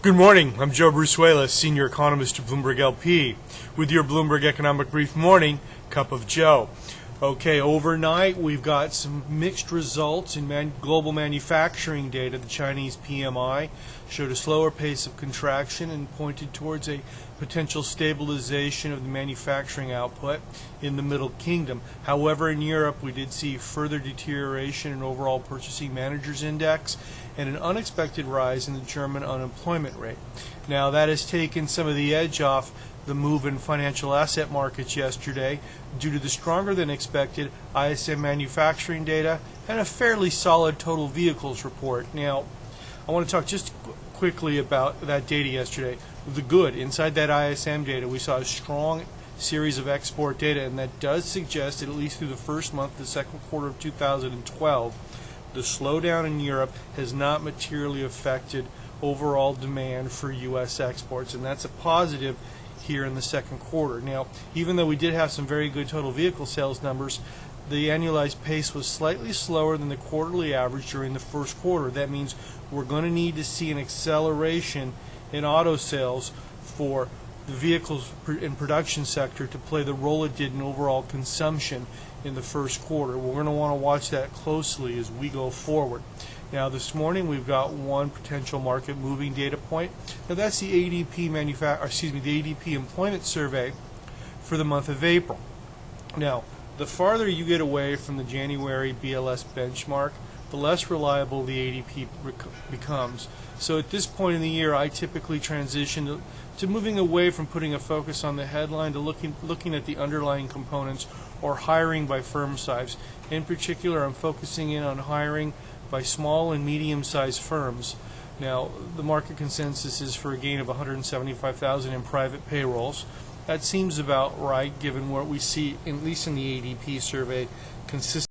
Good morning. I'm Joe Brusuela, Senior Economist at Bloomberg LP, with your Bloomberg Economic Brief Morning Cup of Joe. Okay, overnight we've got some mixed results in global manufacturing data. The Chinese PMI showed a slower pace of contraction and pointed towards a potential stabilization of the manufacturing output in the Middle Kingdom. However, in Europe we did see further deterioration in overall Purchasing Managers Index and an unexpected rise in the German unemployment rate. Now that has taken some of the edge off the move in financial asset markets yesterday due to the stronger than expected ISM manufacturing data and a fairly solid total vehicles report. Now, I want to talk just quickly about that data yesterday. The good, inside that ISM data, we saw a strong series of export data, and that does suggest that at least through the first month, the second quarter of 2012, the slowdown in Europe has not materially affected overall demand for U.S. exports, and that's a positive here in the second quarter. Now, even though we did have some very good total vehicle sales numbers, the annualized pace was slightly slower than the quarterly average during the first quarter. That means we're going to need to see an acceleration in auto sales for the vehicles in production sector to play the role it did in overall consumption in the first quarter. We're going to want to watch that closely as we go forward. Now, this morning we've got one potential market moving data point. Now, that's the ADP the ADP employment survey for the month of April. Now, the farther you get away from the January BLS benchmark, the less reliable the ADP becomes. So at this point in the year, I typically transition to moving away from putting a focus on the headline to looking at the underlying components or hiring by firm size. In particular, I'm focusing in on hiring by small and medium-sized firms. Now, the market consensus is for a gain of 175,000 in private payrolls. That seems about right given what we see, at least in the ADP survey, consistently